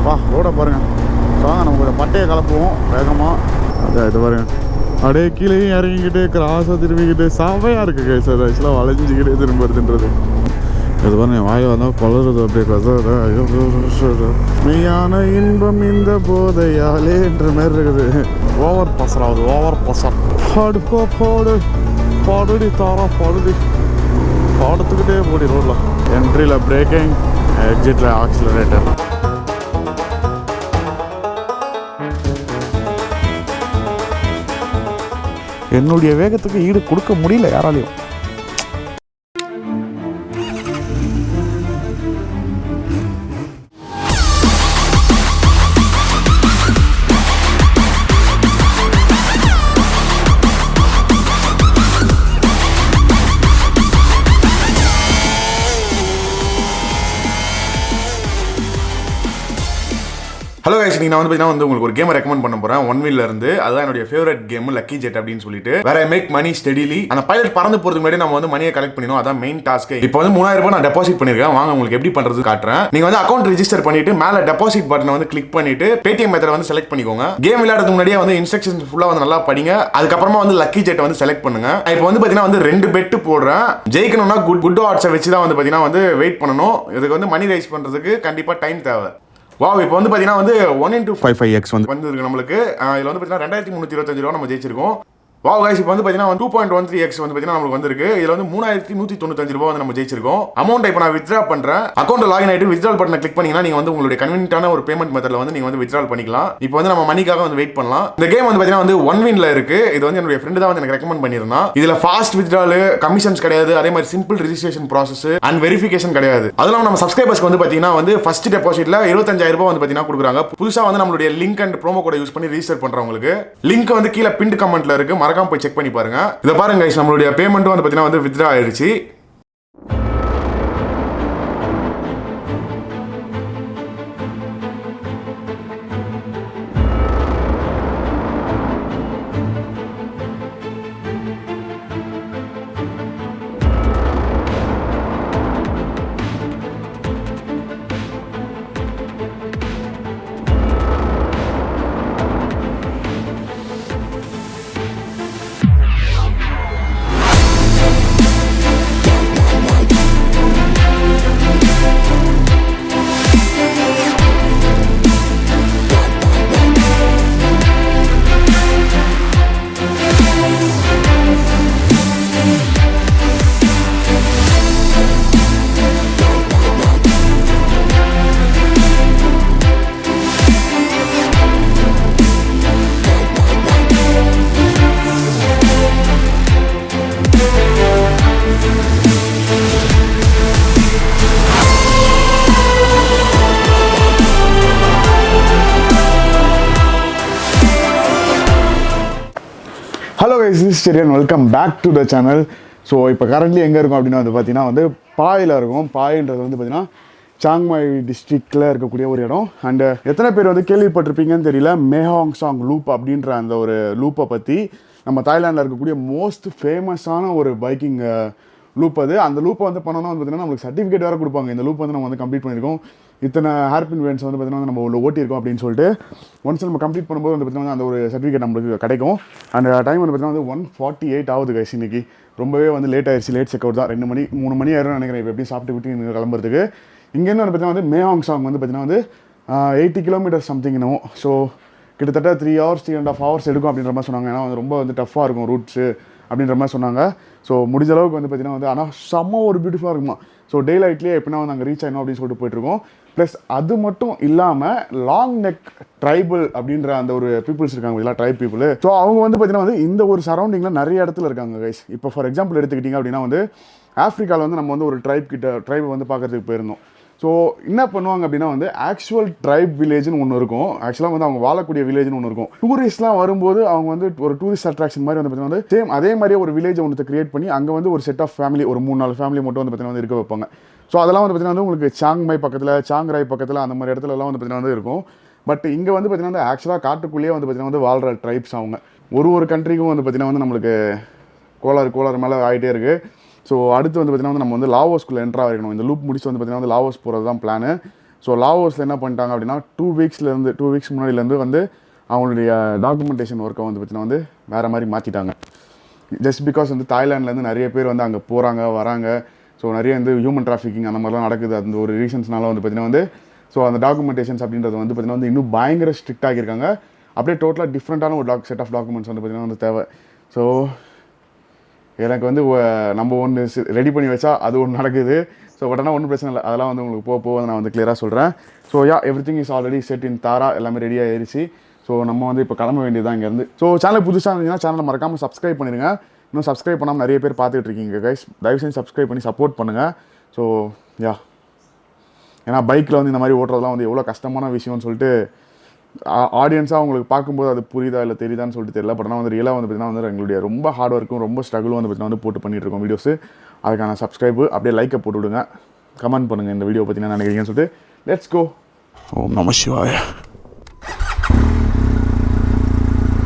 வா ரோடை பாருங்கள். ஸோ வாங்க நம்ம கொஞ்சம் பட்டையை கலப்புவோம் வேகமாக. அதான் இது பாருங்கள், அப்படியே கீழே இறங்கிக்கிட்டு கிராஸாக திரும்பிக்கிட்டு செவையாக இருக்குது கைஸ். அது ஆக்சுவலாக வளைஞ்சிக்கிட்டே திரும்புறதுன்றது. இது பாருங்க, வாயை வந்தால் கொளருது அப்படியே கதை. மெய்யான இன்பம் இந்த போதையாலேன்ற மாதிரி இருக்குது. ஓவர் பசர் ஆகுது, ஓவர் பசர். பாடுக்கோ பாடு பாடுடி தாரா பாடுடி பாடத்துக்கிட்டே போடி ரோடில். என்ட்ரியில் பிரேக்கிங், எக்ஸிட்டில் ஆக்சிலரேட்டர். என்னுடைய வேகத்துக்கு ஈடு கொடுக்க முடியல யாராலையும். ஹலோ கைஸ், நான் வந்து உங்களுக்கு ஒரு கேம் ரெக்கமெண்ட் பண்ண போறேன். ஒன் வீல்ல இருந்து. அதுதான் என்னுடைய ஃபேவரட் கேம், லக்கி ஜெட் அப்படின்னு சொல்லிட்டு. வேற மேக் மணி ஸ்டெடிலி. அந்த பைலட் பறந்து போறதுக்கு முன்னாடி நம்ம வந்து மணியை கலெக்ட் பண்ணினோம். அதான் மெயின் டாஸ்க். இப்போ வந்து 3000 ரூபாய் நான் டெபாசிட் பண்ணிருக்கேன். வாங்க உங்களுக்கு எப்படி பண்றது காட்டுறேன். நீங்க வந்து அக்கௌண்ட் ரெஜிஸ்டர் பண்ணிட்டு மேல டெபாசிட் பட்டனை வந்து கிளிக் பண்ணிட்டு பேடிஎம் மெத்தட் வந்து செலக்ட் பண்ணிக்கோங்க. கேம் விளையாடுறதுக்கு முன்னாடியே வந்து இன்ஸ்ட்ரக்ஷன்ஸ் ஃபுல்லா வந்து நல்லா படிங்க. அதுக்கப்புறமா வந்து லக்கி ஜெட் வந்து செலக்ட் பண்ணுங்க. இப்போ வந்து பாத்தீங்கன்னா வந்து 2 பெட் போடுறேன். ஜெயிக்கணும்னா குட் ஆட்ஸை வச்சு தான் வந்து பாத்தீங்கன்னா வந்து வெயிட் பண்ணணும். இதுக்கு வந்து மணி ரைஸ் பண்றதுக்கு கண்டிப்பா டைம் தேவை. வாவ், இப்போ வந்து பார்த்தீங்கன்னா வந்து 1x55x வந்து நம்மளுக்கு இதில் வந்து பார்த்தீங்கன்னா 2325 ரூபா நம்ம ஜெயிச்சிருக்கோம். வாவ் கைஸ், இப்போ வந்து பார்த்தீங்கன்னா 2.13x வந்து பார்த்தீங்கன்னா நம்மளுக்கு வந்திருக்கு. இதில் வந்து 3195 ரூபா வந்து நம்ம ஜெயிச்சிருக்கோம். அமௌண்ட் இப்போ நான் வித்ட்ரா பண்ணுறேன். அக்கௌண்ட் லாகின் ஆகிட்டு வித்ட்ரால் பட்டனை கிளிக் பண்ணீங்கன்னா நீங்கள் வந்து உங்களுடைய கன்வீனியன்ட்டான ஒரு பேமெண்ட் மெத்தடில் வந்து நீங்கள் வந்து வித்ட்ரால் பண்ணிக்கலாம். இப்போ வந்து நம்ம மணிக்காக வந்து வெயிட் பண்ணலாம். இந்த கேம் வந்து பார்த்தீங்கன்னா வந்து ஒன் வின்ல இருக்கு. இது வந்து என்னுடைய ஃப்ரெண்டு தான் வந்து எனக்கு ரெக்கமெண்ட் பண்ணியிருந்தான். இதில் ஃபாஸ்ட் வித்ட்ரால், கமிஷன்ஸ் கிடையாது. அதே மாதிரி simple registration process and verification கிடையாது. அதெல்லாம் நம்ம சப்ஸ்கிரைபர்ஸ்க்கு வந்து பார்த்தீங்கன்னா வந்து ஃபர்ஸ்ட் டெபாசிட்ல 25000 ரூபாய் வந்து பார்த்தீங்கன்னா கொடுக்குறாங்க. புதுசாக வந்து நம்மளுடைய link and promo code use பண்ணி ரெஜிஸ்டர் பண்றவங்களுக்கு லிங்க் வந்து கீழே பின்ட் கமெண்ட்ல இருக்கு. மறக்காம போய் செக் பண்ணி பாருங்க. இத பாருங்க गाइस, நம்மளுடைய பேமெண்ட் வந்து பாத்தீங்கன்னா வந்து வித்ட்ரா ஆயிருச்சு. Hello guys, this Cherian, welcome back to the channel. So இப்போ கரண்ட்லி எங்கே இருக்கும் அப்படின்னா வந்து பார்த்தீங்கன்னா வந்து பாயில் இருக்கும். பாயின்றது வந்து பார்த்தீங்கன்னா சாங்மாய் டிஸ்ட்ரிக்டில் இருக்கக்கூடிய ஒரு இடம். அண்டு எத்தனை பேர் வந்து கேள்விப்பட்டிருப்பீங்கன்னு தெரியல, மேஹாங் சாங் லூப் அப்படின்ற அந்த ஒரு லூப்பை பற்றி. நம்ம தாய்லாண்டில் இருக்கக்கூடிய மோஸ்ட் ஃபேமஸான ஒரு பைக்கிங் லூப் அது. அந்த லூப்பை வந்து பண்ணோன்னா வந்து பார்த்தீங்கன்னா நம்மளுக்கு சர்டிஃபிகேட் வேறு கொடுப்பாங்க. இந்த லூப் வந்து நம்ம வந்து கம்ப்ளீட் பண்ணியிருக்கோம், இத்தனை ஹேர்பின் வேன்ஸ் வந்து பார்த்தீங்கன்னா நம்ம உள்ள ஓட்டியிருக்கோம் அப்படின்னு சொல்லிட்டு. ஒன்ஸ் நம்ம கம்ப்ளீட் பண்ணும்போது வந்து பார்த்தீங்கன்னா அந்த ஒரு சர்டிஃபிகேட் நம்மளுக்கு கிடைக்கும். அந்த டைம் வந்து பார்த்தீங்கன்னா வந்து 1:48 ஆகுது கைஸ். இன்னைக்கு ரொம்பவே வந்து லேட் ஆயிடுச்சு. லேட் செக் அவுட் தான். 2 மணி 3 மணி ஆயிரம் நினைக்கிறேன். இப்போ எப்படியும் சாப்பிட்டு விட்டு இங்கே கிளம்புறதுக்கு. இங்கேருந்து வந்து பார்த்தீங்கன்னா வந்து மேஹாங் சாங் வந்து பார்த்தீங்கன்னா வந்து 80 கிலோமீட்டர் சம்திங் என்னவோ. ஸோ கிட்டத்தட்ட 3 hours 3.5 hours எடுக்கும் அப்படின்ற மாதிரி சொன்னாங்க. ஏன்னா வந்து ரொம்ப வந்து டஃப்பாக இருக்கும் ரூட்ஸு அப்படின்ற மாதிரி சொன்னாங்க. ஸோ முடிஞ்ச அளவுக்கு வந்து பார்த்தீங்கன்னா வந்து ஆனால் செம்ம ஒரு பியூட்டிஃபுல்லாக இருக்குமா. ஸோ டே லைட்லேயே எப்படின்னா வந்து அங்கே ரீச் ஆகணும் அப்படின்னு சொல்லிட்டு போயிட்டுருக்கோம். ப்ளஸ் அது மட்டும் இல்லாமல் லாங் நெக் ட்ரைபிள் அப்படின்ற அந்த ஒரு பீப்புள்ஸ் இருக்காங்க இல்லை, ட்ரைப் பீப்புள். ஸோ அவங்க வந்து பார்த்தீங்கன்னா வந்து இந்த ஒரு சரௌண்டிங்கில் நிறைய இடத்துல இருக்காங்க கைஸ். இப்போ ஃபார் எக்ஸாம்பிள் எடுத்துக்கிட்டிங்க அப்படின்னா வந்து ஆஃப்ரிக்காவில் வந்து நம்ம வந்து ஒரு ட்ரைப் வந்து பார்க்கறதுக்கு போயிருந்தோம். ஸோ என்ன பண்ணுவாங்க அப்படின்னா வந்து ஆக்சுவல் ட்ரைப் வில்லேஜ்னு ஒன்று இருக்கும். ஆக்சுவலாக வந்து அவங்க வாழக்கூடிய வில்லேஜ்னு ஒன்று இருக்கும். டூரிஸ்ட்லாம் வரும்போது அவங்க வந்து ஒரு டூரிஸ்ட் அட்ராக்ஷன் மாதிரி வந்து பார்த்தீங்கன்னா வந்து சேம் அதே மாதிரியே ஒரு வில்லேஜ் ஒன்று கிரியேட் பண்ணி அங்கே வந்து ஒரு செட் ஆஃப் ஃபேமிலி, ஒரு 3-4 ஃபேமிலி மட்டும் வந்து பார்த்தீங்கன்னா வந்து இருக்க வைப்பாங்க. ஸோ அதெல்லாம் வந்து பார்த்தீங்கன்னா வந்து உங்களுக்கு சாங்மாய் பக்கத்தில், சாங்ராய் பக்கத்தில் அந்த மாதிரி இடத்துலலாம் வந்து பார்த்தீங்கன்னா வந்து இருக்கும். பட் இங்கே வந்து பார்த்தீங்கன்னா வந்து ஆக்சுவலாக காட்டுக்குள்ளேயே வந்து பார்த்தீங்கன்னா வந்து வாழ்கிற ட்ரைப்ஸ் அவங்க. ஒரு கண்ட்ரிக்கும் வந்து பார்த்தீங்கன்னா வந்து நம்மளுக்கு கோளாறு மேலே ஆகிட்டே இருக்குது. ஸோ அடுத்து வந்து பார்த்தீங்கன்னா வந்து நம்ம வந்து லாவோஸ்குள்ளே என்ட்ரா ஆகிக்கணும். இந்த லூப் முடிச்சு வந்து பார்த்தீங்கன்னா வந்து லாவோஸ் போகிறது தான் பிளானு. ஸோ லாவோஸில் என்ன பண்ணிட்டாங்க அப்படின்னா 2 வீக்ஸ் முன்னாடிலேருந்து வந்து அவங்களுடைய டாக்குமெண்டேஷன் ஒர்க்கை வந்து பார்த்தீங்கன்னா வந்து வேறு மாதிரி மாற்றிட்டாங்க. ஜஸ்ட் பிகாஸ் வந்து தாய்லாண்ட்லேருந்து நிறைய பேர் வந்து அங்கே போகிறாங்க வராங்க. ஸோ நிறைய வந்து ஹியூமன் டிராஃபிக்கிங் அந்த மாதிரிலாம் நடக்குது. அந்த ஒரு ரீசன்ஸ்னால வந்து பார்த்தீங்கன்னா வந்து ஸோ அந்த டாக்குமெண்டேஷன்ஸ் அப்படின்றது வந்து பார்த்தீங்கன்னா வந்து இன்னும் பயங்கர ஸ்ட்ரிக்ட் ஆகியிருக்காங்க. அப்படியே டோட்டலாக டிஃப்ரெண்ட்டான ஒரு செட் ஆஃப் டாக்குமெண்ட்ஸ் வந்து பார்த்தீங்கன்னா வந்து தேவை. ஸோ எனக்கு வந்து நம்ம ஒன்று ரெடி பண்ணி வச்சா அது ஒன்று நடக்குது. ஸோ பட் ஆனால் ஒன்றும் பிரச்சனை இல்லை, அதெல்லாம் வந்து உங்களுக்கு போக நான் வந்து கிளியராக சொல்கிறேன். So everything is already set in there, எல்லாமே ரெடியாக ஆயிடுச்சு. ஸோ நம்ம வந்து இப்போ கிளம்ப வேண்டியதான் இங்கேருந்து. ஸோ சேனல் புதுசாக இருந்தீங்கன்னா சேனலை மறக்காமல் சப்ஸ்கிரைப் பண்ணிடுங்க. இன்னும் சப்ஸ்கிரைப் பண்ணாமல் நிறைய பேர் பார்த்துட்டு இருக்கீங்க கைஸ், தயவு செஞ்சு சப்ஸ்கிரைப் பண்ணி சப்போர்ட் பண்ணுங்கள். ஸோ ஏன்னா பைக்கில் வந்து இந்த மாதிரி ஓட்டுறதுலாம் வந்து எவ்வளோ கஷ்டமான விஷயம்னு சொல்லிட்டு ஆடியன்ஸாக அவங்களுக்கு பார்க்கும்போது அது புரியுதா இல்லை தெரியுதான்னு சொல்லிட்டு தெரியல. பட் ஆனால் வந்து ரியலாக வந்து பார்த்தீங்கன்னா வந்து எங்களுடைய ரொம்ப ஹார்ட் ஒர்க்கும் ரொம்ப ஸ்ட்ரகிளும் வந்து பார்த்தீங்கன்னா வந்து போட்டு பண்ணிட்டு இருக்கோம் வீடியோஸ். அதுக்கான சப்ஸ்கிரைபு அப்படியே லைக்கை போட்டு விடுங்க, கமெண்ட் பண்ணுங்கள் இந்த வீடியோ பற்றினா நினைக்கிறீங்கன்னு சொல்லிட்டு. Let's go. ஓம் நம சிவாய.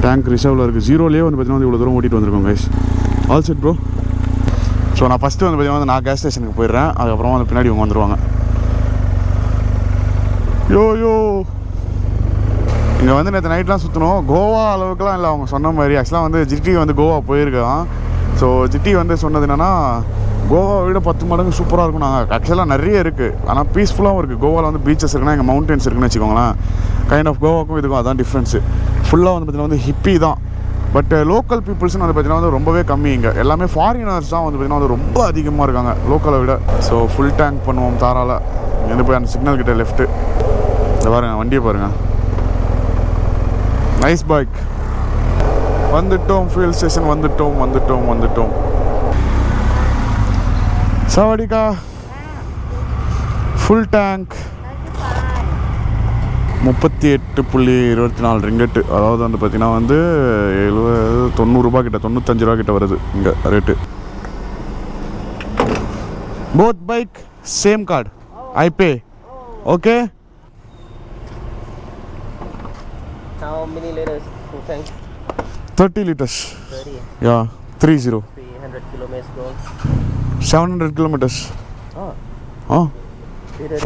டேங்க் ரிசர்வில் இருக்குது. 0லேயே வந்து பார்த்தீங்கன்னா வந்து இவ்வளோ தூரம் ஓட்டிகிட்டு வந்திருக்கோம் guys. All set bro. So நான் ஃபஸ்ட்டு வந்து பார்த்தீங்கன்னா வந்து நான் கேஸ் ஸ்டேஷனுக்கு போயிடுறேன். அதுக்கப்புறமா வந்து பின்னாடி இவங்க வந்துடுவாங்க. யோ இங்கே வந்து நேற்று நைட்லாம் சுற்றணும். கோவா அளவுக்குலாம் இல்லை அவங்க சொன்ன மாதிரி. ஆக்சுவலாக வந்து ஜிட்டி வந்து கோவா போயிருக்கான். ஸோ ஜிட்டி வந்து சொன்னது என்னென்னா கோவாவை விட 10 மடங்கு சூப்பராக இருக்கும். நாங்கள் ஆக்சுவலாக நிறைய இருக்குது, ஆனால் பீஸ்ஃபுல்லாகவும் இருக்குது. கோவாவில் வந்து பீச்சஸ் இருக்குன்னா எங்கள் மவுண்டன்ஸ் இருக்குன்னு வச்சுக்கோங்களேன். கைண்ட் ஆஃப் கோவாக்கும் இதுக்கும் அதான் டிஃப்ரென்ஸு. ஃபுல்லாக வந்து பார்த்தீங்கன்னா வந்து ஹிப்பி தான். பட் லோக்கல் பீப்புள்ஸ்னு வந்து பார்த்தீங்கன்னா வந்து ரொம்பவே கம்மி. இங்கே எல்லாமே ஃபாரினர்ஸ் தான் வந்து பார்த்தீங்கன்னா வந்து ரொம்ப அதிகமாக இருக்காங்க லோக்கலை விட. ஸோ ஃபுல் டேங்க் பண்ணுவோம் தாராள. இங்கேருந்து போய் அந்த சிக்னல் கிட்ட லெஃப்ட்டு இதை பாருங்கள், வண்டியை பாருங்கள். Nice bike. வந்துட்டோம் ஃபியூல் ஸ்டேஷன், வந்துட்டோம். சவாடிக்கா ஃபுல் டேங்க் 38.24 ரிங்கெட்டு. அதாவது வந்து பார்த்தீங்கன்னா வந்து 90 ரூபா கிட்ட, 95 ரூபா கிட்ட வருது இங்கே rate. Both bike same card, I pay. Okay. How many liters full tank? 30 liters. 30. Yeah, 30. 300 kilometers gone. 700 kilometers. Oh.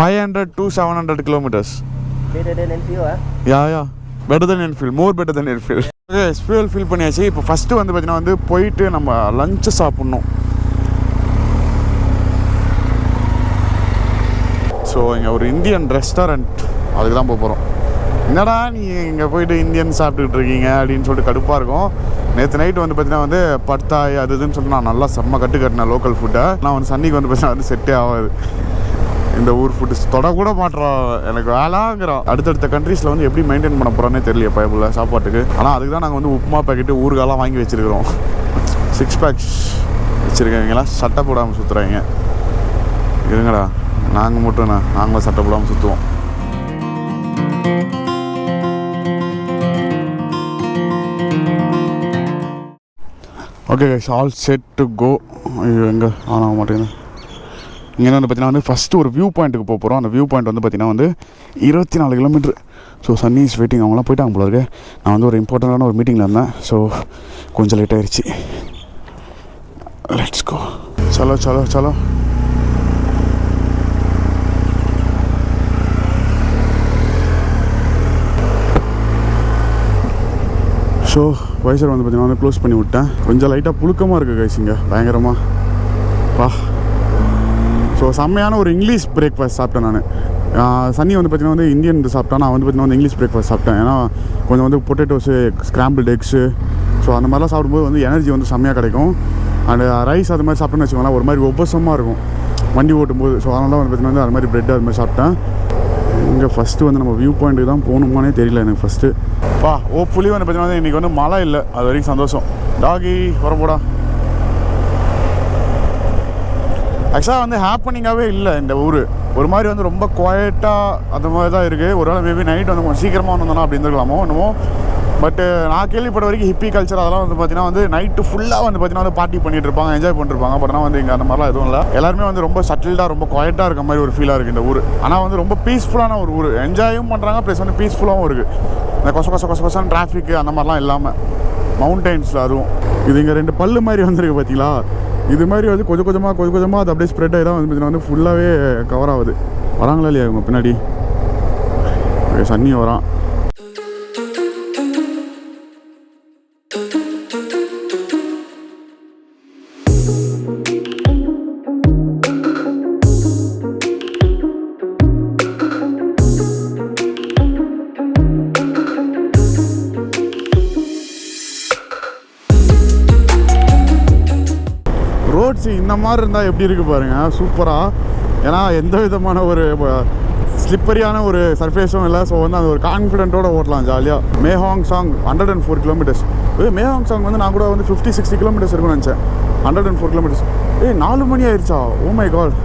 500 to 700 kilometers. Better than Enfield, huh? Yeah. Better than Enfield. More better than Enfield. Okay, fuel fill பண்ணியாச்சு. இப்போ first வந்து பார்த்தீங்கன்னா வந்து போயிட்டு நம்ம lunch சாப்பிட்ணும். So இங்கே ஒரு இந்தியன் ரெஸ்டாரண்ட், அதுக்கு தான் போக போகிறோம். என்னடா நீ இங்கே போயிட்டு இந்தியன் சாப்பிட்டுக்கிட்டு இருக்கீங்க அப்படின்னு சொல்லிட்டு கடுப்பாக இருக்கும். நேற்று நைட்டு வந்து பார்த்தீங்கன்னா வந்து பட்டாய் அது இதுன்னு சொல்லிட்டு நான் நல்லா செம்ம கட்டினேன் லோக்கல் ஃபுட்டை. நான் வந்து சன்னிக்கு வந்து பார்த்தீங்கன்னா வந்து செட்டே ஆகாது. இந்த ஊர் ஃபுட்டு தொடக்கூட மாட்டுறோம், எனக்கு வேளாங்கிறோம். அடுத்தடுத்த கண்ட்ரீஸில் வந்து எப்படி மெயின்டைன் பண்ண போகிறோன்னே தெரியல பைபிளில் சாப்பாட்டுக்கு. ஆனால் அதுக்கு தான் நாங்கள் வந்து உப்புமா பேக்கெட்டு ஊறுகாலாம் வாங்கி வச்சுருக்கிறோம். 6 பேக்ஸ் வச்சுருக்கீங்களா? சட்டை போடாமல் சுற்றுறாங்க. இருங்கடா, நாங்கள் மட்டும் நாங்களும் சட்டை போடாமல் சுற்றுவோம். Okay guys, all set to go. ஐயோ எங்கே ஆன் ஆக மாட்டேங்குது. இங்கே வந்து பார்த்தீங்கன்னா வந்து ஃபஸ்ட்டு ஒரு வியூ பாயிண்ட்டுக்கு போக போகிறோம். அந்த வியூ பாயிண்ட் வந்து பார்த்தீங்கன்னா வந்து 24 kilometre. So Sunny is waiting. அவங்களாம் போயிட்டாங்க போல இருக்கு. நான் வந்து ஒரு இம்பார்ட்டண்டான ஒரு மீட்டிங்கில் இருந்தேன். ஸோ கொஞ்சம் லேட் ஆயிடுச்சு. Let's go. சலோ. ஸோ வைசர் வந்து பார்த்தீங்கன்னா வந்து க்ளோஸ் பண்ணி விட்டேன். கொஞ்சம் லைட்டாக புழுக்கமாக இருக்குது கைஸ் இங்கே பயங்கரமாக. ஸோ செம்மையான ஒரு இங்கிலீஷ் பிரேக்ஃபாஸ்ட் சாப்பிட்டேன் நான். சன்னி வந்து பார்த்தீங்கன்னா வந்து இந்தியன் இது சாப்பிட்டேன். நான் வந்து பார்த்தீங்கன்னா வந்து இங்கிலீஷ் பிரேக்ஃபாஸ்ட் சாப்பிட்டேன். ஏன்னா கொஞ்சம் வந்து பொட்டேட்டோஸு, ஸ்க்ராம்பிள்டு எக்ஸு, ஸோ அந்த மாதிரிலாம் சாப்பிடும்போது வந்து எனர்ஜி வந்து செம்மையாக கிடைக்கும். அண்ட் ரைஸ் அது மாதிரி சாப்பிட்டேன்னு வச்சுக்கோங்களேன், ஒரு மாதிரி உபசமாக இருக்கும் வண்டி ஓட்டும்போது. ஸோ அதனால வந்து பார்த்தீங்கன்னா வந்து அது மாதிரி ப்ரெட் அது மாதிரி சாப்பிட்டேன். இங்கே ஃபஸ்ட்டு வந்து நம்ம வியூ பாயிண்ட்டுக்கு தான் போகணுமானே தெரியல எனக்கு ஃபஸ்ட்டு. ஹோப்ஃபுல்லி வந்து பார்த்தீங்கன்னா வந்து இன்றைக்கி வந்து மழை இல்லை, அது வரைக்கும் சந்தோஷம். டாகி வரப்போடா. ஆக்சுவலாக வந்து ஹேப்பனிங்காகவே இல்லை இந்த ஊர். ஒரு மாதிரி வந்து ரொம்ப குவாய்ட்டாக அந்த மாதிரி தான் இருக்குது. ஒரு வேளை மேபி நைட் வந்து கொஞ்சம் சீக்கிரமாக வந்தோம்னா அப்படி இருந்துக்கலாமோ என்னமோ. பட்டு நான் கேள்விப்பட்ட வரைக்கும் ஹிப்பி கல்ச்சர் அதெல்லாம் வந்து பார்த்தீங்கன்னா வந்து நைட்டு ஃபுல்லாக வந்து பார்த்தீங்கன்னா வந்து பார்ட்டி பண்ணிட்டு இருப்பாங்க, என்ஜாய் பண்ணிருப்பாங்க. பட் ஆனால் வந்து இங்கே அந்த மாதிரிலாம் எதுவும் இல்லை. எல்லாருமே வந்து ரொம்ப சட்டில்டாக ரொம்ப குவாய்ட்டாக இருக்க மாதிரி ஒரு ஃபீலாக இருக்குது இந்த ஊர். ஆனால் வந்து ரொம்ப பீஸ்ஃபுல்லான ஒரு ஊர். என்ஜாயும் பண்ணுறாங்க, ப்ளஸ் வந்து பீஸ்ஃபுல்லாகவும் இருக்குது. இந்த கொசம் டிராஃபிக்கு அந்த மாதிரிலாம் இல்லாமல் மவுண்டெயின்ஸில் அதுவும். இது இங்கே 2 பல்லு மாதிரி வந்துருக்கு பார்த்தீங்களா? இது மாதிரி வந்து கொஞ்சம் கொஞ்சமாக அது அப்படியே ஸ்ப்ரெட் ஆகி தான் வந்து பார்த்தீங்கன்னா வந்து ஃபுல்லாகவே கவர் ஆகுது. வராங்களா இல்லையா இவங்க பின்னாடி? சன்னி வரான். ரோட்ஸ் இந்த மாதிரி இருந்தால் எப்படி இருக்குது பாருங்கள், சூப்பராக. ஏன்னா எந்த விதமான ஒரு ஸ்லிப்பரியான ஒரு சர்ஃபேஸும் இல்லை. ஸோ வந்து அது ஒரு கான்ஃபிடென்ட்டோடு ஓட்டலாம் ஜாலியாக. மேஹாங் சாங் 104 கிலோமீட்டர்ஸ். மேஹாங் சாங் வந்து நான் கூட வந்து 50-60 கிலோமீட்டர்ஸ் இருக்குன்னு நினச்சேன். 104 கிலோமீட்டர்ஸ். 4 மணி ஆயிடுச்சா? ஓ மை காட்,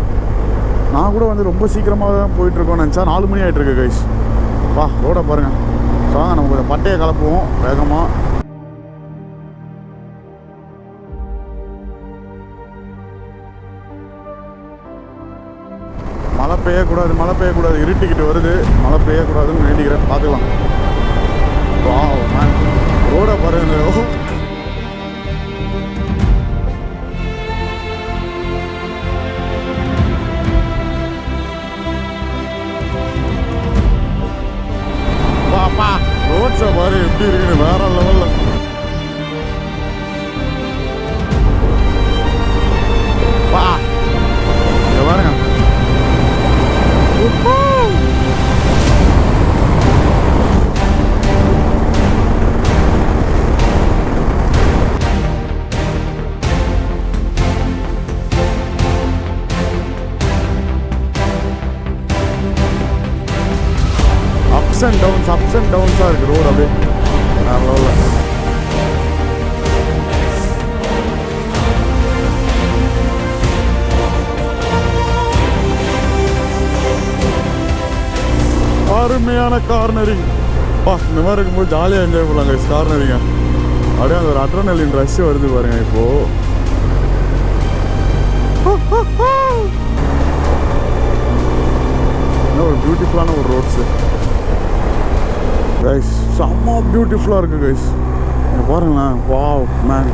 நான் கூட வந்து ரொம்ப சீக்கிரமாக தான் போயிட்டுருக்கோன்னு நினச்சா 4 மணி ஆகிட்டுருக்கு கைஸ். வா ரோடை பாருங்கள். ஸோ வாங்க நம்ம கொஞ்சம் பட்டையை கலப்புவோம் வேகமாக. மழை பெய்யக்கூடாது, இருட்டிக்கிட்டு வருது. மழை பெய்யக்கூடாதுன்னு வேண்டிக்கிறேன், பார்த்துக்கலாம். வாவ் மேன், ரோடை பாருங்க. வாப்பா, ரோட்ஸை பாரு எப்படி இருக்குன்னு, வேற லெவலில். வா இங்கே பாருங்க. அப்ஸ் அண்ட் டவுன்ஸாக இருக்குது ரோடு அப்படியே. அருமையான கார்னரிங். இந்த மாதிரி இருக்கும்போது ஜாலியாக என்ஜாய் பண்ணலாங்க கார்னரிங்க. அப்படியே அந்த ஒரு அட்ரனலின் ரஷ் வருது பாருங்க இப்போது. ஒரு பியூட்டிஃபுல்லான ஒரு ரோட்ஸு கைஸ், செம்ம பியூட்டிஃபுல்லாக இருக்குது கைஸ். இங்கே பாருங்களேன், வாவ் மேன்,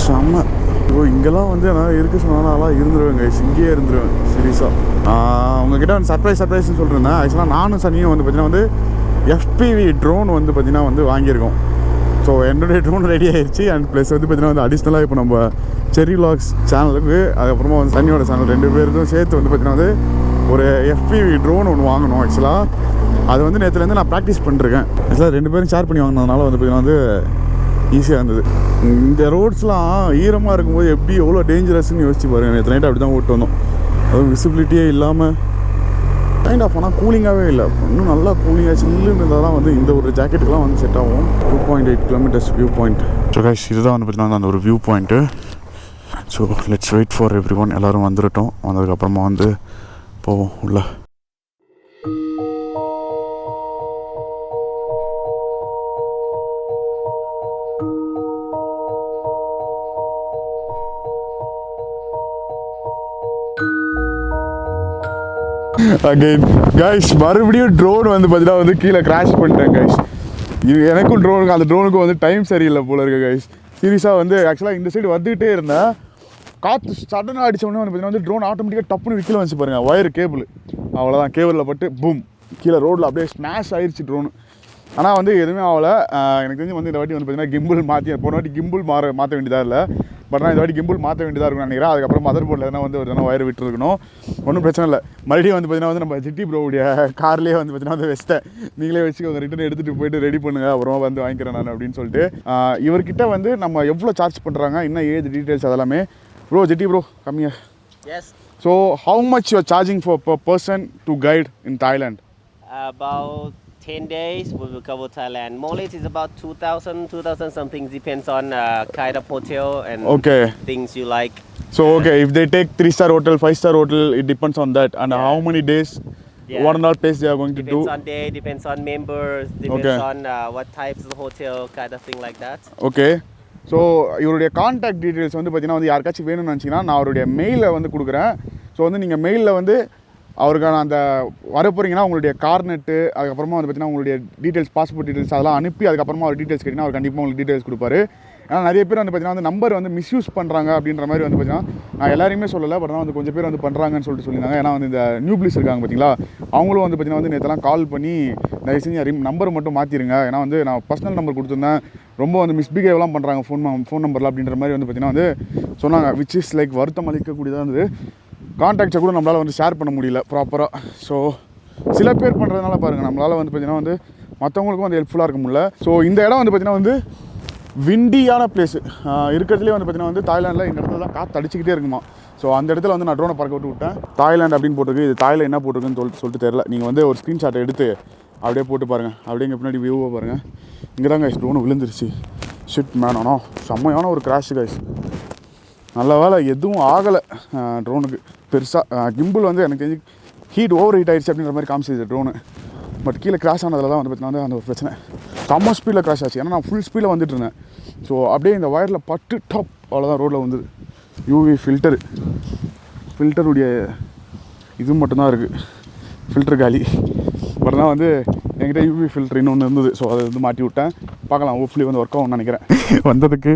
செம்ம. ஓ இங்கெல்லாம் வந்து நான் இருக்க சொன்னாலும் இருந்துருவேன் கைஸ், இங்கேயே இருந்துருவேன் சீரியஸாக. உங்ககிட்ட வந்து சர்ப்ரைஸ்ன்னு சொல்லியிருந்தேன். ஆக்சுவலாக நானும் சனியும் வந்து பார்த்தீங்கன்னா வந்து FPV ட்ரோன் வந்து பார்த்தீங்கன்னா வந்து வாங்கியிருக்கோம். ஸோ என்னுடைய ட்ரோன் ரெடி ஆயிடுச்சு. அண்ட் ப்ளஸ் வந்து பார்த்தீங்கன்னா வந்து அடிஷ்னலாக இப்போ நம்ம செரி விலாக்ஸ் சேனலுக்கு, அதுக்கப்புறமா வந்து சனியோட சேனல் 2 பேருக்கும் சேர்த்து வந்து பார்த்தீங்கன்னா வந்து ஒரு FPV ட்ரோன் ஒன்று வாங்கணும். ஆக்சுவலாக அது வந்து நேற்றுலேருந்து நான் ப்ராக்டிஸ் பண்ணிருக்கேன். ஆக்சுவலாக 2 பேரும் ஷேர் பண்ணி வாங்கினதுனால வந்து பார்த்தீங்கன்னா வந்து ஈஸியாக இருந்தது. இந்த ரோட்ஸ்லாம் ஈரமாக இருக்கும்போது எப்படி எவ்வளோ டேஞ்சரஸ்ன்னு யோசிச்சு பாருங்கள். நேற்று நைட்டு அப்படி தான் ஓட்டு வந்தோம். அதுவும் விசிபிலிட்டியே இல்லாமல் கைண்ட் ஆஃப். ஆனால் கூலிங்காகவே இல்லை, இன்னும் நல்லா கூலிங்காக சில்லுன்னு இருந்தால் தான் வந்து இந்த ஒரு ஜாக்கெட்டுக்கெலாம் வந்து செட் ஆகும். 2.8 kilometres view point. So guys இதுதான் வந்து பார்த்தீங்கன்னா அந்த ஒரு view point. So let's wait for everyone. எல்லோரும் வந்துட்டோம். வந்ததுக்கப்புறமா வந்து போவோம் உள்ள. அகைன் கைஸ் மறுபடியும் ட்ரோன் வந்து பார்த்தீங்கன்னா வந்து கீழே கிராஷ் பண்ணிட்டேன் கைஸ். இது எனக்கும் ட்ரோனுக்கும் அந்த ட்ரோனுக்கும் வந்து டைம் சரியில்லை போல இருக்கு கைஸ். சீரியஸாக வந்து ஆக்சுவலாக இந்த சைடு வந்துகிட்டே இருந்தேன். காற்று சடனாக அடித்தோடனே வந்து பார்த்தீங்கன்னா வந்து ட்ரோன் ஆட்டோமேட்டிக்காக டப்புன்னு விற்கல வந்துச்சு பாருங்கள். ஒயர் கேபிள் அவ்வளோதான், கேபிளில் பட்டு பூம் கீழே ரோட்டில் அப்படியே ஸ்மாஷ் ஆயிடுச்சு ட்ரோனு. ஆனால் வந்து எதுவுமே ஆகலை. எனக்கு தெரிஞ்சு வந்து இந்த வாட்டி வந்து பார்த்தீங்கன்னா கிம்பிள் போன வாட்டி கிம்பிள் மாற்ற வேண்டியதாக இல்லை. பட் நான் இந்த வாட்டி கிம்பிள் மாற்ற வேண்டியதாக இருக்கும்னு நினைக்கிறேன். அதுக்கப்புறம் மதர் போர்டில் எதனா வந்து ஒரு ஒயர் விட்டுருக்கணும். ஒன்றும் பிரச்சனை இல்லை. மறுபடியும் வந்து பார்த்தீங்கன்னா வந்து நம்ம ஜிட்டி ப்ரோவுடைய கார்லேயே வந்து பார்த்தீங்கன்னா வந்து வெஸ்ட்டை நீங்களே வச்சுக்கோங்க, ரிட்டன் எடுத்துகிட்டு போயிட்டு ரெடி பண்ணுங்கள், அப்புறமா வந்து வாங்கிக்கிறேன் நான் அப்படின்னு சொல்லிட்டு. இவர்கிட்ட வந்து நம்ம எவ்வளோ சார்ஜ் பண்ணுறாங்க, இன்னும் ஏஜ் டீட்டெயில்ஸ் அதெல்லாமே. ப்ரோ ஜிட்டி ப்ரோ கம்மியா. Yes. So how much you are charging for per person to guide in Thailand? About 10 days we will cover Thailand. More or less is about 2,000 something. Depends on kind of hotel and Okay. things you like. So okay, if they take 3-star hotel, 5-star hotel, it depends on that. And how many days, what and all place they are going to do? Depends on day, depends on members, depends on what types of hotel, kind of thing like that. Okay. So இவருடைய contact details வந்து பார்த்தீங்கன்னா வந்து யாருக்காச்சும் வேணும்னு நினச்சிங்கன்னா நான் அவருடைய மெயிலை வந்து கொடுக்குறேன். ஸோ வந்து நீங்கள் மெயிலில் வந்து அவருக்கான அந்த வரப்போகிறீங்கன்னா உங்களுடைய கார்னெட்டு, அதுக்கப்புறமா வந்து பார்த்தீங்கன்னா உங்களுடைய டீட்டெயில்ஸ், பாஸ்போர்ட் டீட்டெயில்ஸ் அதெல்லாம் அனுப்பி அதுக்கப்புறமா அவர் டீட்டெயில்ஸ் கேட்டிங்கன்னா அவர் கண்டிப்பாக உங்களுக்கு டீட்டெயில்ஸ் கொடுப்பாரு. ஏன்னா நிறைய பேர் வந்து பார்த்தீங்கன்னா வந்து நம்பர் வந்து மிஸ்யூஸ் பண்ணுறாங்க அப்படின்ற மாதிரி வந்து பார்த்தீங்கன்னா நான் எல்லாரையுமே சொல்லலை, பட் ஆனால் வந்து கொஞ்சம் பேர் வந்து பண்ணுறாங்கன்னு சொல்லிட்டு சொல்லியிருந்தாங்க. ஏன்னா வந்து இந்த நியூப்ளிஸ் இருக்காங்க பார்த்தீங்களா, அவங்களும் வந்து பார்த்தீங்கன்னா வந்து நேற்றுலாம் கால் பண்ணி தயவு செஞ்சு நம்பர் மட்டும் மாற்றிடுங்க, ஏன்னா வந்து நான் பர்சனல் நம்பர் கொடுத்துருந்தேன், ரொம்ப வந்து மிஸ்பிஹேவ்லாம் பண்ணுறாங்க ஃபோன் நம்பரில் அப்படின்ற மாதிரி வந்து பார்த்தீங்கன்னா வந்து சொன்னாங்க. விச் இஸ் லைக் வருத்தம் அளிக்கக்கூடியதாக இருந்தது. கான்டாக்ட்ஸை கூட நம்மளால் வந்து ஷேர் பண்ண முடியல ப்ராப்பராக. ஸோ சில பேர் பண்ணுறதுனால பாருங்கள், நம்மளால் வந்து பார்த்திங்கன்னா வந்து மற்றவங்களுக்கும் வந்து ஹெல்ப்ஃபுல்லாக இருக்க முடியல. ஸோ இந்த இடம் வந்து பார்த்திங்கன்னா வந்து விண்டியான பிளேஸு இருக்கிறதுலே வந்து பார்த்திங்கன்னா வந்து தாய்லாண்டில் இந்த இடத்துல தான் காற்று அடிச்சுக்கிட்டே இருக்குமா. ஸோ அந்த இடத்துல வந்து நான் ட்ரோனை பறக்க விட்டேன். தாய்லாந்து அப்படின்னு போட்டிருக்கு. இது தாயில் என்ன போட்டிருக்குன்னு சொல்லிட்டு தெரில. நீங்கள் வந்து ஒரு ஸ்க்ரீன்ஷாட்டை எடுத்து அப்படியே போட்டு பாருங்கள். அப்படியே இங்கே பின்னாடி வியூவை பாருங்கள். இங்கே தான் கைஸ் ட்ரோனு விழுந்துருச்சு. ஷிட் மேன், ஆனால் செம்மையான ஒரு கிராஷ் கைஸ். நல்ல வேலை எதுவும் ஆகலை ட்ரோனுக்கு பெருசாக. கிம்பிள் வந்து எனக்கு தெரிஞ்சு ஹீட் ஓவர் ஹீட் ஆகிடுச்சு அப்படின்ற மாதிரி காமிச்சிது ட்ரோனு. பட் கீழே கிராஷ் ஆனதில் தான் வந்து பார்த்தீங்கன்னா அந்த ஒரு பிரச்சனை. செம்ம ஸ்பீடில் கிராஷ் ஆச்சு. ஏன்னா நான் ஃபுல் ஸ்பீடில் வந்துட்டு இருந்தேன். ஸோ அப்படியே இந்த ஒயரில் பட்டு டாப் அவ்வளோதான் ரோட்டில் வந்துது. யூவி ஃபில்டருடைய இது மட்டும்தான் இருக்குது, ஃபில்டர் காலி. பட் தான் வந்து என்கிட்ட யூவி ஃபில்டர் இன்னொன்று இருந்தது. ஸோ அதை வந்து மாட்டி விட்டேன். பார்க்கலாம், ஹோப்ஃபுல்லி வந்து ஒர்க் ஆகும்னு நினைக்கிறேன். வந்ததுக்கு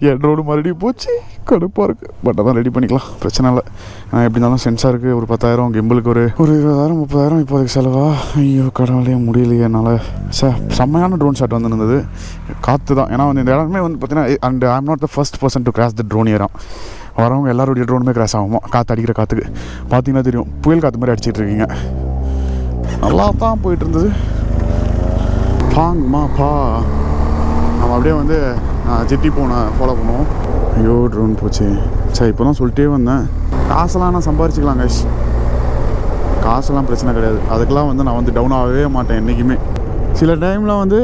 என் ரோடு மறுபடியும் போச்சு, கடுப்பாக இருக்குது. பட் அதான் ரெடி பண்ணிக்கலாம், பிரச்சனை இல்லை. எப்படி இருந்தாலும் சென்சாருக்கு ஒரு 10,000, கிம்பிளுக்கு ஒரு 20,000 30,000 இப்போதைக்கு செலவா. ஐயோ கடவுளே முடியலையே என்னால். செம்மையான ட்ரோன் ஷாட் வந்து இருந்தது. காற்று தான், ஏன்னா வந்து இந்த இடமே வந்து பார்த்தீங்கன்னா and I am not the first person to crash the drone ஏறான். வரவங்க எல்லாருடைய ட்ரோனுமே கிராஷ் ஆகுமா காற்று அடிக்கிற காற்றுக்கு. பார்த்தீங்கன்னா தெரியும், புயல் காற்று மாதிரி அடிச்சிட்டு இருக்கீங்க. நல்லா தான் போயிட்டு இருந்தது. நம்ம அப்படியே வந்து ஜெட்டி போனை ஃபாலோ பண்ணுவோம். ஐயோ ட்ரோன் போச்சு. சரி இப்போ தான் சொல்லிட்டே வந்தேன், காசெல்லாம் நான் சம்பாரிச்சிக்கலாம் கைஸ். காசெல்லாம் பிரச்சனை கிடையாது. அதுக்கெல்லாம் வந்து நான் வந்து டவுன் ஆகவே மாட்டேன் என்றைக்குமே. சில டைமில் வந்து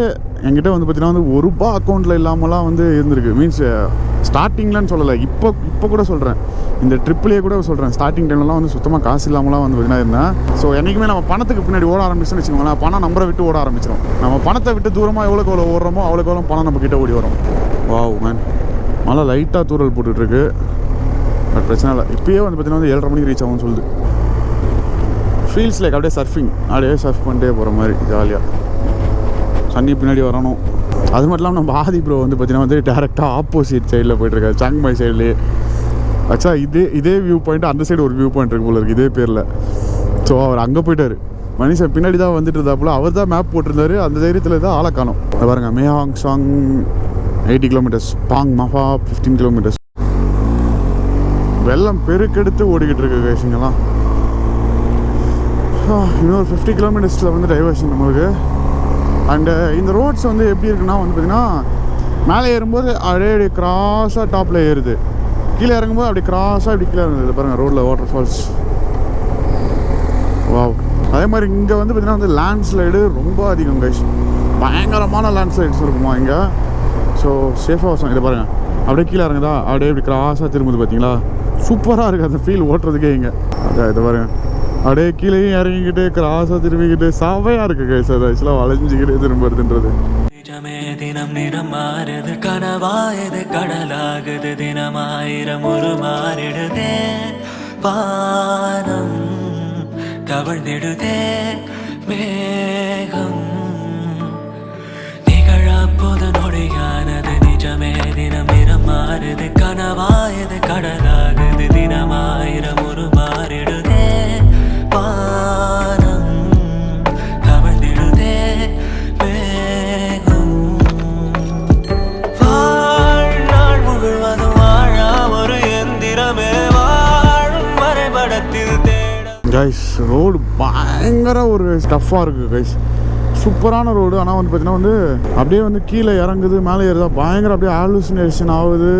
என்கிட்ட வந்து பார்த்தீங்கன்னா வந்து ₹1 அக்கௌண்ட்டில் இல்லாமலாம் வந்து இருந்திருக்கு. மீன்ஸ் ஸ்டார்டிங்லன்னு சொல்லலை, இப்போ கூட சொல்கிறேன், இந்த ட்ரிப்லேயே கூட சொல்கிறேன். ஸ்டார்டிங் டைம்லலாம் வந்து சுத்தமாக காசு இல்லாமலாம் வந்து பார்த்தீங்கன்னா இருந்தேன். ஸோ என்றைக்குமே நம்ம பணத்துக்கு பின்னாடி ஓட ஆரம்பிச்சுன்னு வச்சுக்கோங்களேன், பணம் நம்பரை விட்டு ஓட ஆரம்பிச்சிடும். நம்ம பணத்தை விட்டு தூரமாக எவ்வளோக்கு எவ்வளோ ஓடுறோமோ அவ்வளோக்கு எவ்வளோ பணம் நம்ம கிட்ட ஓடி வரும். வாவ் மேன், மழை லைட்டாக தூரல் போட்டுட்ருக்கு. பட் பிரச்சனை இல்லை. இப்போயே வந்து பார்த்தீங்கன்னா வந்து 7:30 மணிக்கு ரீச் ஆகும்னு சொல்லுது. ஃபீல்ஸ் லைக் அப்படியே சர்ஃபிங், அப்படியே சர்ஃப் பண்ணிட்டே போகிற மாதிரி ஜாலியாக. சன்னி பின்னாடி வரணும். அது மட்டும் இல்லாமல் நம்ம ஆதி ப்ரோ வந்து பார்த்தீங்கன்னா வந்து டேரெக்டாக ஆப்போசிட் சைடில் போய்ட்டுருக்காரு, சாங்மாய் சைட்லேயே. ஆச்சா இதே வியூ பாயிண்ட், அந்த சைடு ஒரு வியூ பாயிண்ட் இருக்கு போல இருக்குது இதே பேரில். ஸோ அவர் அங்கே போயிட்டார். மனுஷன் பின்னாடி தான் வந்துட்டு இருந்தாப்புல. அவர் தான் மேப் போட்டிருந்தாரு. அந்த தைரியத்தில் தான் ஆளை காணும். பாருங்க, மேஹாங் சாங் 80 கிலோமீட்டர்ஸ், பாங் மஃபா 15 கிலோமீட்டர்ஸ். வெள்ளம் பெருக்கெடுத்து ஓடிக்கிட்டு இருக்கு கைஸுங்கெல்லாம். இன்னொரு 50 கிலோமீட்டர்ஸில் வந்து டைவர்ஷன் நம்மளுக்கு. அண்டு இந்த ரோட்ஸ் வந்து எப்படி இருக்குன்னா வந்து பார்த்திங்கன்னா, மேலே ஏறும்போது அப்படியே கிராஸாக டாப்பில் ஏறுது, கீழே இறங்கும்போது அப்படி கிராஸாக இப்படி கீழே இருந்தது. பாருங்கள் ரோட்டில் வாட்டர் ஃபால்ஸ். வாவ். அதே மாதிரி இங்கே வந்து பார்த்திங்கன்னா வந்து லேண்ட்ஸ்லைடு ரொம்ப அதிகம் கைஸ். பயங்கரமான லேண்ட்ஸ்லைட்ஸ் இருக்குமா இங்கே. ஸோ சேஃபாக வசம். இதை பாருங்கள், அப்படியே கீழே இறங்குதா, அப்படியே இப்படி கிராஸாக திரும்புது பார்த்தீங்களா. சூப்பராக இருக்குது அந்த ஃபீல் ஓட்டுறதுக்கே இங்கே. அதான் இதை பாருங்கள், அப்படியே கீழேயும் இறங்கிக்கிட்டு கிராஸாக திரும்பிக்கிட்டு செவையாக இருக்குது கைஸ். அது ஆக்சுவலாக வளைஞ்சிக்கிட்டே திரும்புறதுன்றது. நிஜமே தினம் நிறம் மாறுது, கனவாயது கடலாகுது, தினமாயிரம் உருமாறிடுதே, வானம் கவழ்ந்திடுதே, மேகம் நிகழப்போது நொடியானது. நிஜமே தினம் நிறம் மாறுது, கனவாயது கடலாகுது, தினமாயிரம் உருமாறிடுதே, வானம் கவழ்ந்திடுதே, மேகம் வாழ்நாள் முழுவதும் வாழா ஒரு எந்திரமே வாழும் வரைபடத்தில் தேட. கைஸ் ரோடு பயங்கர ஒரு ஸ்டஃப்பாக இருக்குது கைஸ். சூப்பரான ரோடு. ஆனால் வந்து பார்த்தீங்கன்னா வந்து அப்படியே வந்து கீழே இறங்குது, மேலே ஏறுதா, பயங்கர அப்படியே ஹாலுசினேஷன் ஆகுது.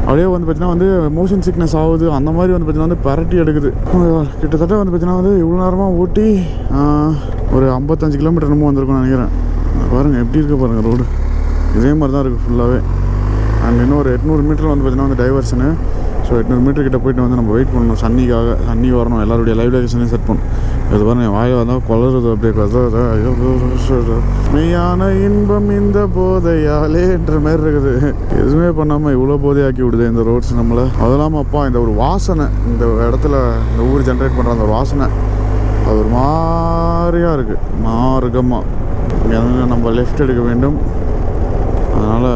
அப்படியே வந்து பார்த்தீங்கன்னா வந்து மோஷன் சிக்னஸ் ஆகுது. அந்த மாதிரி வந்து பார்த்தீங்கன்னா வந்து பரட்டி எடுக்குது. கிட்டத்தட்ட வந்து பார்த்தீங்கன்னா வந்து இவ்வளோ நேரமாக ஓட்டி ஒரு 55 கிலோமீட்டர் நம்ம வந்திருக்கும்னு நினைக்கிறேன். பாருங்கள் எப்படி இருக்குது பாருங்கள் ரோடு. இதே மாதிரி தான் இருக்குது ஃபுல்லாகவே. அண்ட் இன்னும் ஒரு 800 மீட்டரில் வந்து பார்த்தீங்கன்னா வந்து டைவர்ஷனு. ஸோ 800 மீட்டர் கிட்ட போய்ட்டு வந்து நம்ம வெயிட் பண்ணணும். சன்னி வரணும், எல்லாருடைய லைவ் லொகேஷனையும் செட் பண்ணணும். இது பாருங்க, வாயை வந்தால் கொளருது அப்படியே கதை. மெய்யான இன்பம் இந்த போதையாலேன்ற மாதிரி இருக்குது. எதுவுமே பண்ணாமல் இவ்வளோ போதையாக்கி விடுது இந்த ரோட்ஸ் நம்மளை. அது இல்லாமல் அப்பா இந்த ஒரு வாசனை, இந்த இடத்துல இந்த ஊர் ஜென்ரேட் பண்ணுற அந்த வாசனை அது ஒரு மாதிரியாக இருக்குது, மார்க்கமாக. இங்கே நம்ம லெஃப்ட் எடுக்க வேண்டும். அதனால்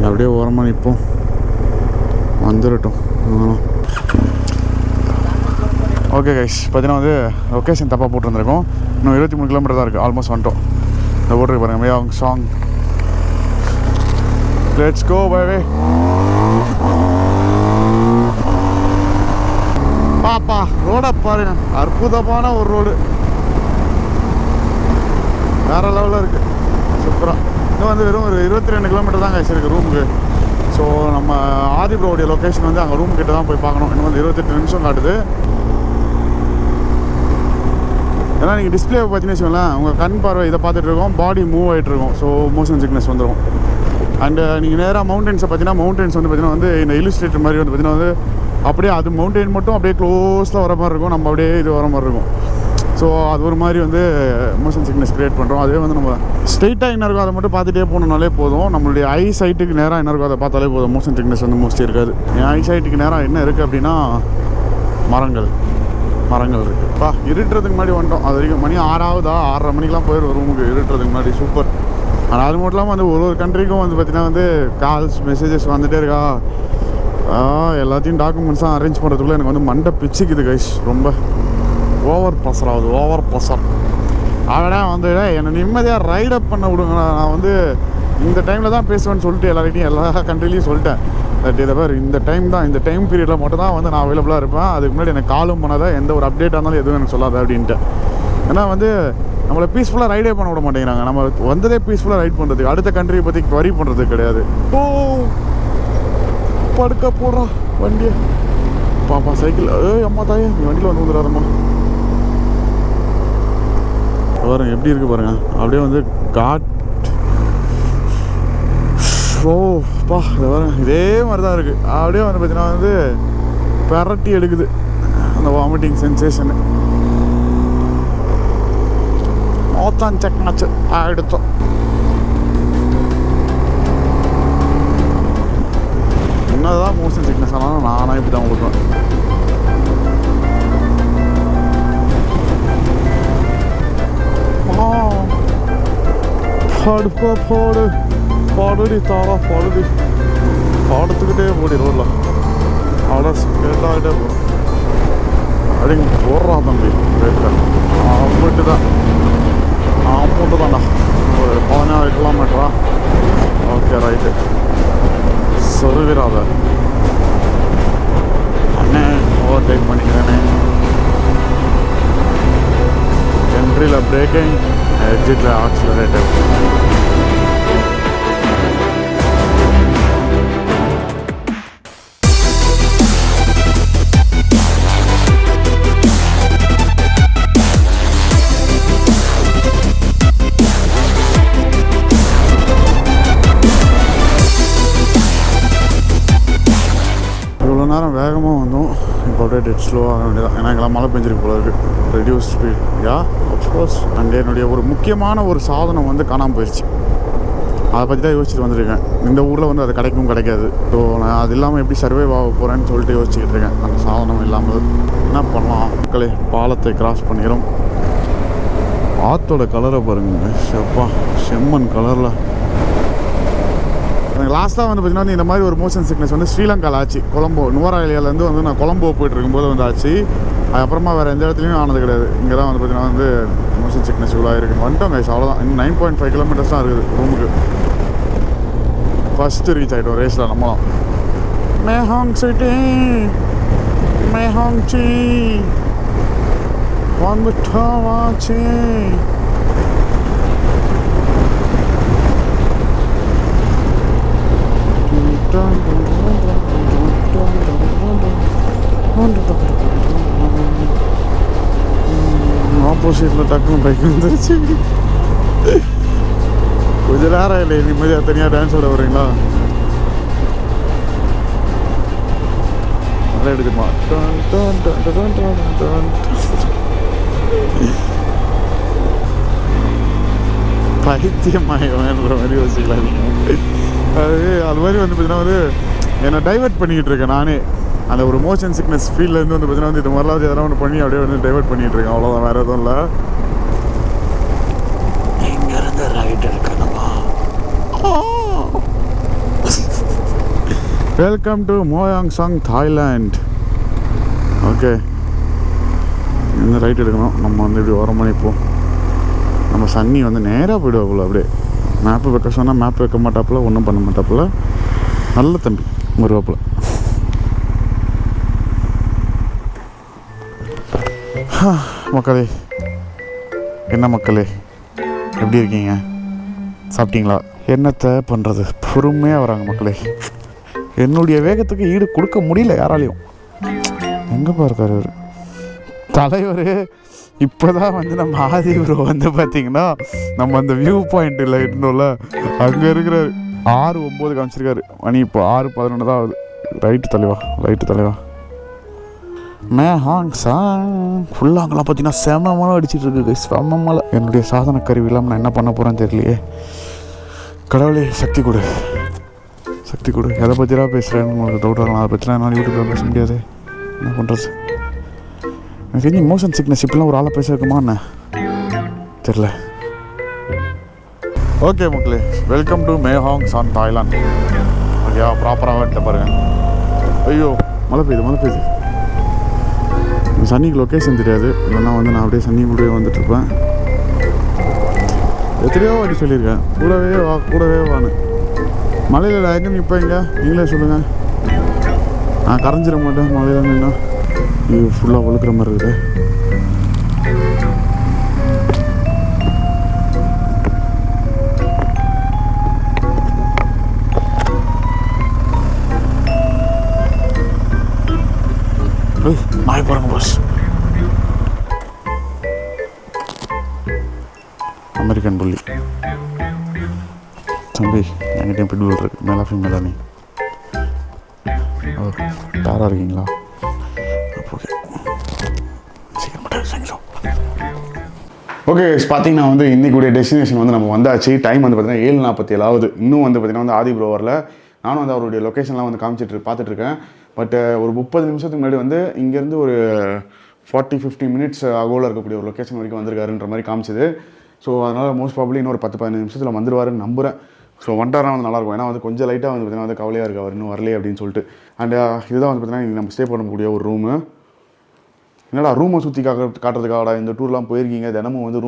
அப்படியே ஓரமாக நிற்போம், வந்துடட்டும். ஓகே கைஸ், பார்த்தீங்கன்னா வந்து லொக்கேஷன் தப்பாக போட்டுருந்துருக்கோம். இன்னும் 23 கிலோமீட்டர் தான் இருக்குது, ஆல்மோஸ்ட் வந்துட்டோம். இந்த போட்டுருக்கு பாருங்க, மேயாங் சாங். லெட்ஸ் கோ பாய். பாப்பா ரோடை பாருங்க, அற்புதமான ஒரு ரோடு, வேறு லெவலில் இருக்குது, சூப்பராக. இன்னும் வந்து வெறும் ஒரு 22 கிலோமீட்டர் தான் கைஸ் இருக்குது ரூமுக்கு. ஸோ நம்ம ஆதிப்ரோடைய லொக்கேஷன் வந்து அங்கே ரூம் கிட்ட தான் போய் பார்க்கணும். இன்னும் வந்து 28 நிமிஷம் காட்டுது. ஏன்னா நீங்கள் டிஸ்பிளே பார்த்தீங்கன்னு வச்சுக்கோங்களேன், உங்கள் கண் பார்வை இதை பார்த்துட்டு இருக்கோம், பாடி மூவ் ஆகிட்டு இருக்கும். ஸோ மோஷன் சிக்னஸ் வந்துடும். அண்டு நீங்கள் நேராக மவுண்டன்ஸை பார்த்தீங்கன்னா, மவுண்டன்ஸ் வந்து பார்த்தீங்கன்னா வந்து இந்த இலுஸ்ட்ரேட்டர் மாதிரி வந்து பார்த்தீங்கன்னா வந்து அப்படியே அது மவுண்டன் மட்டும் அப்படியே க்ளோஸில் வர மாதிரி இருக்கும், நம்ம அப்படியே இது வர மாதிரி இருக்கும். ஸோ அது ஒரு மாதிரி வந்து மோஷன் சிக்னஸ் க்ரியேட் பண்ணுறோம். அதே வந்து நம்ம ஸ்ட்ரெயிட்டாக என்ன இருக்கோ அதை மட்டும் பார்த்துட்டே போகணுன்னாலே போதும். நம்மளுடைய ஐ சைட்டுக்கு நேராக என்ன இருக்கோ அதை பார்த்தாலே போதும், மோஷன் சிக்னஸ் வந்து மோஸ்ட்லி இருக்காது. என் ஐ சைட்டுக்கு நேராக என்ன இருக்குது அப்படின்னா மரங்கள் இருக்குது. இருட்டுறதுக்கு முன்னாடி வந்துட்டோம். அது வரைக்கும் மணி 6 6:30 மணிக்கெலாம் போயிடும் ரூமுக்கு, இருட்டுறதுக்கு முன்னாடி. சூப்பர். ஆனால் அது மட்டும் இல்லாமல் வந்து ஒரு கண்ட்ரிக்கும் வந்து பார்த்திங்கன்னா வந்து கால்ஸ் மெசேஜஸ் வந்துகிட்டே இருக்கா. எல்லாத்தையும் டாக்குமெண்ட்ஸாக அரேஞ்ச் பண்ணுறதுக்குள்ளே எனக்கு வந்து மண்டை பிச்சுக்குது கைஸ். ரொம்ப ஓவர் ப்ரெஷர் ஆகுது, ஓவர் ப்ரெஷர். அவடா வந்து என்னை நிம்மதியாக ரைடப் பண்ண விடுங்க. நான் வந்து இந்த டைமில் தான் பேசுவேன்னு சொல்லிட்டு எல்லார்கிட்டையும் எல்லா கண்ட்ரிலையும் சொல்லிட்டேன். பட் இதை பேர் இந்த டைம் பீரியடில் மட்டும் தான் வந்து நான் அவைலபிளாக இருப்பேன். அதுக்கு முன்னாடி எனக்கு காலும் பண்ணாத, எந்த ஒரு அப்டேட்டாக இருந்தாலும் எதுவும் எனக்கு சொல்லாத அப்படின்ட்டு. ஏன்னா வந்து நம்மளை பீஸ்ஃபுல்லாக ரைடே பண்ண விட மாட்டேங்கிறாங்க. நம்ம வந்ததே பீஸ்ஃபுல்லாக ரைட் பண்ணுறதுக்கு, அடுத்த கண்ட்ரியை பற்றி வரி பண்ணுறதுக்கு கிடையாது. படுக்க போடுறா வண்டியை. பாப்பா சைக்கிள், அம்மா தாயே நீ வண்டியில் வந்து வந்துடாதம்மா. பாருங்க எப்படி இருக்குது பாருங்க, அப்படியே வந்து காட். ஓப்பா இதை பாருங்க, இதே மாதிரி தான் இருக்குது. அப்படியே வந்து பார்த்தீங்கன்னா வந்து பெரட்டி எடுக்குது அந்த வாமிட்டிங் சென்சேஷனு. மோத்தான் செக்னாச்சு எடுத்தோம். என்னதான் மோஷன் சிக்னஸ் ஆனாலும் நானாக இப்படி தான் கொடுப்பேன். பாடுடி தாரா பாடுடி, பாடுத்துக்கிட்டே போடி ரோடில் அவ்வளோ ஸ்பீடாகிட்டே போடும். அப்படிங்க போடுறா தம்பி ரேட்டில் போயிட்டு தான் போட்டு தான்டா ஒரு 17 கிலோமீட்டரா. ஓகே ரைட்டு, சொருவிராத அண்ணே, ஓவர்டேக் பண்ணிக்கிறேனே. என்ட்ரியில் பிரேக்கிங், எக்ஸிட்டில் ஆக்சிலரேட்டர். நேரம் வேகமாக வந்தோம், இப்போ அப்படியே டெட் ஸ்லோவாக வேண்டியதான். ஏன்னா எங்கெல்லாம் மழை பெஞ்சிருக்கு போல இருக்குது. Reduce speed yeah of course. And என்னுடைய ஒரு முக்கியமான ஒரு சாதனம் வந்து காணாமல் போயிடுச்சு. அதை பற்றி தான் யோசிச்சுட்டு வந்துருக்கேன். இந்த ஊரில் வந்து அது கிடைக்காது. ஸோ நான் அது இல்லாமல் எப்படி சர்வைவ் ஆக போகிறேன்னு சொல்லிட்டு யோசிச்சுக்கிட்டு இருக்கேன். அந்த சாதனம் இல்லாமல் என்ன பண்ணலாம். மக்களே பாலத்தை கிராஸ் பண்ணிக்கிறோம். ஆற்றோட கலரை பாருங்க, செப்பா செம்மண் கலரில். எனக்கு லாஸ்ட்டாக வந்து பார்த்திங்கன்னா இந்த மாதிரி ஒரு மோஷன் சிக்னஸ் வந்து ஸ்ரீலங்காவில் ஆச்சு. கொலம்போ நுவராலியாலேருந்து வந்து நான் கொலம்போ போயிட்டு இருக்கும்போது வந்து ஆச்சு. அதுக்கப்புறமா வேறு எந்த இடத்துலையும் ஆனது கிடையாது. இங்கே தான் வந்து பார்த்திங்கன்னா வந்து மோஷன் சிக்னஸ் இவ்வளோ இருக்குது. வந்துட்டோம் கைஸ், அவ்வளோதான். இன்னும் 9.5 கிலோமீட்டர்ஸ் தான் இருக்குது ரூமுக்கு. ஃபஸ்ட்டு ரீச் ஆகிட்டோம் ரேஸில் நம்மளாம். மேஹாங் சிட்டி மேஹாங் சி வந்துட்டாவாச்சு. ஆப்போசிட்டில் டக்குனு பைக் வந்துருச்சு. கொஞ்சம் நேரம் இல்லை, நிம்மதியாக தனியாக டான்ஸ் ஆட வரீங்களா? நல்லா எடுக்குமா? பைத்தியமாயின்ற மாதிரி யோசிக்கலாம். அது மாதிரி வந்து பார்த்தீங்கன்னா வந்து என்னை டைவெர்ட் பண்ணிக்கிட்டு இருக்கேன் நானே. அந்த ஒரு மோஷன் சிக்னஸ் ஃபீல்ட்லேருந்து வந்து பார்த்தீங்கன்னா வந்து இது மாதிரிலாம் எதனா ஒன்று பண்ணி அப்படியே வந்து டைவெர்ட் பண்ணிகிட்டு இருக்கேன். அவ்வளோதான், வேறு எதுவும் இல்லை. இங்கேருந்து ரைட் எடுக்கணுமா? வெல்கம் டு மோயாங் சாங் தாய்லாண்ட். ஓகே, இந்த ரைட் எடுக்கணும். நம்ம வந்து இப்படி ஓரம் பண்ணி இப்போ நம்ம சன்னி வந்து நேராக போய்டுவாப்புல. அப்படியே மேப்பு வைக்க சொன்னால் மேப் வைக்க மாட்டாப்புல, ஒன்றும் பண்ண மாட்டாப்புல. நல்ல தம்பி வருவாப்புல. மக்களே, என்ன மக்களே, எப்படி இருக்கீங்க? சாப்பிட்டீங்களா? என்னத்தை பண்ணுறது, பொறுமையாக வராங்க மக்களே. என்னுடைய வேகத்துக்கு ஈடு கொடுக்க முடியல யாராலையும். எங்கேப்பா இருக்கார் அவர் தலைவர்? இப்போ தான் வந்து நம்ம ஆதி ப்ரோ வந்து பார்த்திங்கன்னா நம்ம அந்த வியூ பாயிண்ட்டில் இருந்தோம்ல, அங்கே இருக்கிற 6:09 காமிச்சிருக்காரு. மணி இப்போ 6:11 தான் ஆகுது. ரைட்டு தலைவா மே ஹாங் சாங் ஃபுல்லாக அங்கெல்லாம் பார்த்தீங்கன்னா செம மழை அடிச்சிட்டு இருக்கு. செம மழை. என்னுடைய சாதன கருவி இல்லாமல் நான் என்ன பண்ண போகிறேன்னு தெரியலையே. கடவுளே சக்தி கொடு. எதை பற்றிலாம் பேசுகிறேன்னு உங்களுக்கு டவுட் வரலாம். அதை பற்றிலாம் என்னால் யூடியூப்பில் பேச முடியாது. என்ன பண்ணுறது? எனக்கு தெரிஞ்சு மோஷன் சிக்னஸ் இப்பெல்லாம் ஒரு ஆளை பேச இருக்குமா என்ன தெரில. ஓகே மக்களே, வெல்கம் டு மேஹாங் சாங் தாய்லாந்து. ஓகேவா, ப்ராப்பராக வந்துட்ட பாருங்கள். ஐயோ மழை பெய்யுது. சன்னிக்கு லொக்கேஷன் தெரியாது, இல்லைன்னா வந்து நான் அப்படியே சன்னி கூடவே வந்துட்டுருப்பேன். எத்தனையோ வாட்டி சொல்லியிருக்கேன், கூடவே வான்னு. மலையில் எங்கே நிற்பேங்க நீங்களே சொல்லுங்கள். நான் கரைஞ்சிட மாட்டேன் மலையில் நின்னா. இது ஃபுல்லாக ஒழுக்கிற மாதிரி இருக்குது. நாய் பாருங்க பாஸ். அமெரிக்கன் புள்ளி தம்பி, என்கிட்ட பிட்புல் இருக்கு. மேலா ஃபீமேலா நீ? ஓ, யாராக இருக்கீங்களா? ஓகே, ஓகே பார்த்தீங்கன்னா வந்து இன்றைக்குடைய டெஸ்டினேஷன் வந்து நம்ம வந்தாச்சு. டைம் வந்து பார்த்தீங்கன்னா 7:47 ஆகுது. இன்னும் வந்து பார்த்தீங்கன்னா வந்து ஆதி ப்ரோ வரல. நானும் வந்து அவருடைய லொக்கேஷன்லாம் வந்து பார்த்துட்ருக்கேன். பட் ஒரு 30 நிமிஷத்துக்கு முன்னாடி வந்து இங்கேருந்து ஒரு 40-50 மினிட்ஸ் அகோவில் இருக்கக்கூடிய ஒரு லொக்கேஷன் வரைக்கும் வந்திருக்காருன்ற மாதிரி காமிச்சிது. ஸோ அதனால் மோஸ்ட் ப்ராபப்ளி இன்னொரு 10-15 நிமிஷத்தில் வந்துடுவாருன்னு நம்புகிறேன். ஸோ வந்துட்டாரா வந்து நல்லாயிருக்கும். ஏன்னா வந்து கொஞ்சம் லைட்டாக வந்து பார்த்தீங்கன்னா வந்து கவலையாக இருக்குது அவர் இன்னும் வரலையே அப்படின்னு சொல்லிட்டு. அண்ட் இதுதான் வந்து பார்த்தீங்கன்னா நம்ம ஸ்டே பண்ணக்கூடிய ஒரு ரூமு. என்னடா ரூமை சுற்றி காட்டுறதுக்காகடா இந்த டூர்லாம் போயிருக்கீங்க, தினமும் வந்து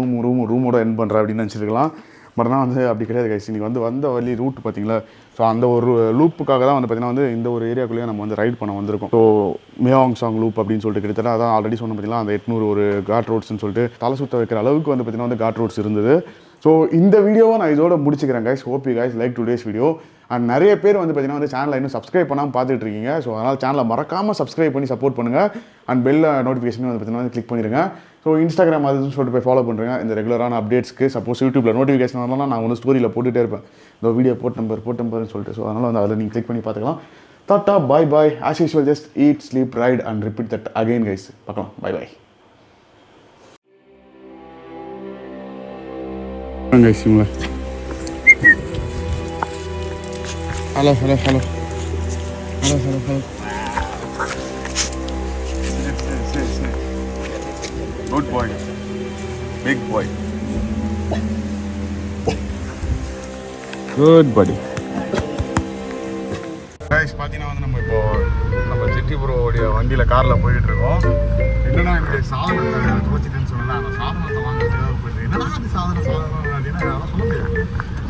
ரூமோட என் பண்ணுற அப்படின்னு நினச்சிருக்கலாம். பட் ஆனால் வந்து அப்படி கிடையாது கைஸ். இன்றைக்கி வந்து வந்த வழி ரூட் பார்த்திங்களா. ஸோ அந்த ஒரு லூப்புக்காக தான் வந்து பார்த்திங்கன்னா வந்து இந்த ஒரு ஏரியாக்குள்ளேயே நம்ம வந்து ரைட் பண்ண வந்திருக்கோம். ஸோ மேஹாங் சாங் லூப் அப்படின்னு சொல்லிட்டு கிட்டத்தட்ட அதான் ஆல்ரெடி சொன்ன பார்த்திங்களா, அந்த 800 ஒரு காட் ரோட்ஸ்னு சொல்லிட்டு தலை சுற்ற வைக்கிற அளவுக்கு வந்து பார்த்திங்கன்னா வந்து காட் ரோட்ஸ் இருந்தது. ஸோ இந்த வீடியோவை நான் இதோட முடிச்சுக்கிறேன் guys. Hope you guys like today's video. And நிறைய பேர் வந்து பார்த்திங்கன்னா வந்து சேனலை இன்னும் சப்ஸ்கிரைப் பண்ணாமல் பார்த்துட்டு இருக்கீங்க. ஸோ அதனால் சேனலை மறக்காமல் சப்ஸ்கிரைப் பண்ணி சப்போர்ட் பண்ணுங்கள். அண்ட் பெல் நோட்டிஃபிகேஷன் வந்து பார்த்திங்கன்னா வந்து கிளிக் பண்ணிடுங்க. ஸோ இன்ஸ்டாகிராம் அதுன்னு சொல்லிட்டு போய் ஃபாலோ பண்ணுறேங்க இந்த ரெகுலரான அப்டேட்ஸ்க்கு. சப்போஸ் யூடியூப்பில் நோட்டிஃபிகேஷன் வரலாம், நான் வந்து ஸ்டோரியில் போட்டுகிட்டே இருப்பேன் இந்த வீடியோ போட் நம்பர்னு சொல்லிட்டு. ஸோ அதனால் வந்து அதில் நீங்கள் கிளிக் பண்ணி பார்த்துக்கலாம். Tata bye. As usual just eat, sleep, right and repeat that again guys. பார்க்கலாம். பாய். Guys, hello. Good boy, big boy, good buddy. Guys, பார்த்தீங்கன்னா வந்து நம்ம ஜெட்டி ப்ரோவோடைய வண்டியில் காரில் போயிட்டு இருக்கோம். என்னன்னா என்னுடைய சாதனத்தை துவச்சிட்டேன்னு சொன்னேன். அந்த சாதனத்தை வாங்குறதுக்காக போயிட்டு என்னன்னா அது சாதனம் அப்படின்னா அதெல்லாம் சொல்ல முடியாது.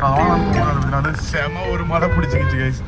அதெல்லாம் செம ஒரு மழை பிடிச்சிக்கிச்சு கைஸ்.